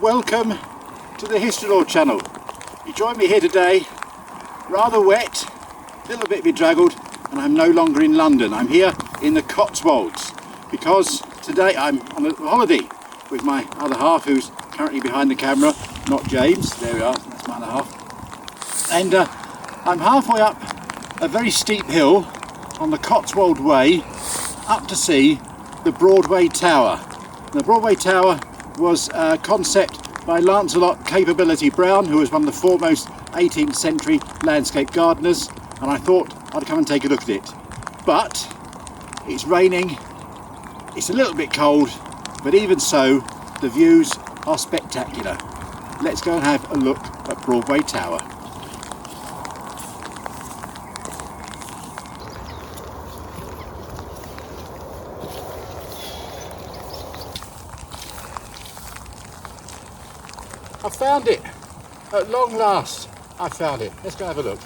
Welcome to the History Lord channel. You join me here today, rather wet, a little bit bedraggled, and I'm no longer in London. I'm here in the Cotswolds because today I'm on a holiday with my other half, who's currently behind the camera, not James. There we are, that's my other half. And I'm halfway up a very steep hill on the Cotswold Way up to see the Broadway Tower. The Broadway Tower was a concept by Lancelot Capability Brown, who was one of the foremost 18th century landscape gardeners, and I thought I'd come and take a look at it. But it's raining, it's a little bit cold, but even so, the views are spectacular. Let's go and have a look at Broadway Tower. I found it! At long last, I found it. Let's go have a look.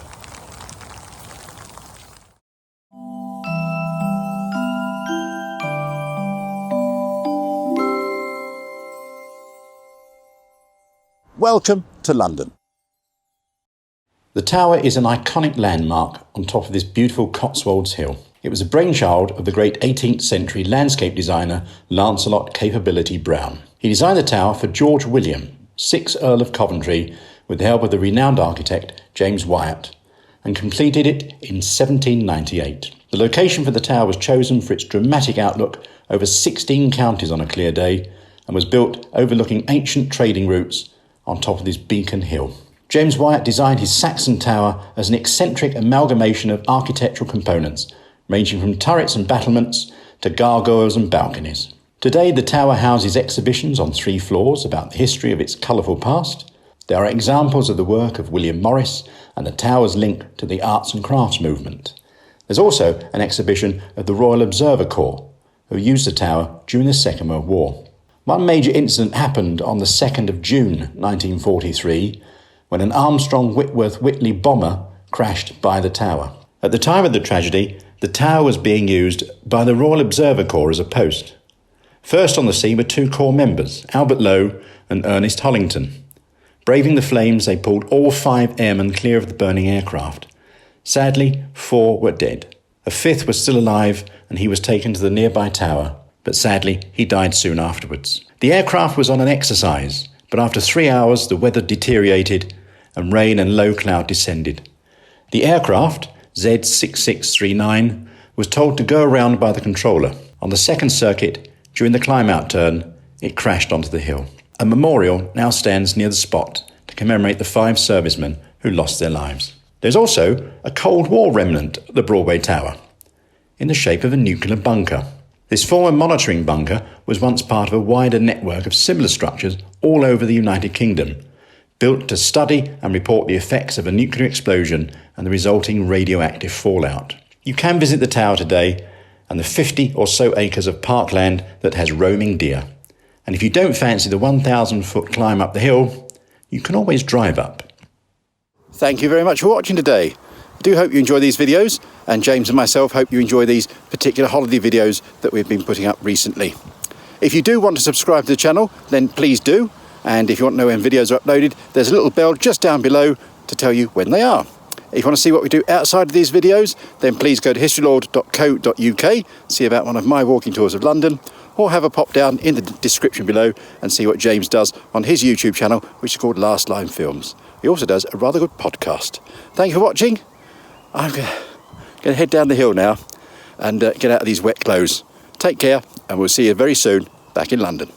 Welcome to London. The tower is an iconic landmark on top of this beautiful Cotswolds hill. It was a brainchild of the great 18th century landscape designer Lancelot Capability Brown. He designed the tower for George William, 6th Earl of Coventry, with the help of the renowned architect James Wyatt, and completed it in 1798. The location for the tower was chosen for its dramatic outlook over 16 counties on a clear day, and was built overlooking ancient trading routes on top of this beacon hill. James Wyatt designed his Saxon tower as an eccentric amalgamation of architectural components, ranging from turrets and battlements to gargoyles and balconies. Today, the tower houses exhibitions on 3 floors about the history of its colourful past. There are examples of the work of William Morris and the tower's link to the arts and crafts movement. There's also an exhibition of the Royal Observer Corps, who used the tower during the Second World War. One major incident happened on the 2nd of June 1943, when an Armstrong Whitworth Whitley bomber crashed by the tower. At the time of the tragedy, the tower was being used by the Royal Observer Corps as a post. First on the scene were 2 Corps members, Albert Lowe and Ernest Hollington. Braving the flames, they pulled all 5 airmen clear of the burning aircraft. Sadly, 4 were dead. A 5th was still alive, and he was taken to the nearby tower, but sadly, he died soon afterwards. The aircraft was on an exercise, but after 3 hours, the weather deteriorated and rain and low cloud descended. The aircraft, Z6639, was told to go around by the controller. On the 2nd circuit, during the climb-out turn, it crashed onto the hill. A memorial now stands near the spot to commemorate the 5 servicemen who lost their lives. There's also a Cold War remnant at the Broadway Tower, in the shape of a nuclear bunker. This former monitoring bunker was once part of a wider network of similar structures all over the United Kingdom, built to study and report the effects of a nuclear explosion and the resulting radioactive fallout. You can visit the tower today and the 50 or so acres of parkland that has roaming deer. And if you don't fancy the 1,000-foot climb up the hill, you can always drive up. Thank you very much for watching today. I do hope you enjoy these videos, and James and myself hope you enjoy these particular holiday videos that we've been putting up recently. If you do want to subscribe to the channel, then please do. And if you want to know when videos are uploaded, there's a little bell just down below to tell you when they are. If you want to see what we do outside of these videos, then please go to historylord.co.uk, see about one of my walking tours of London, or have a pop down in the description below and see what James does on his YouTube channel, which is called Last Line Films. He also does a rather good podcast. Thank you for watching. I'm going to head down the hill now and get out of these wet clothes. Take care, and we'll see you very soon back in London.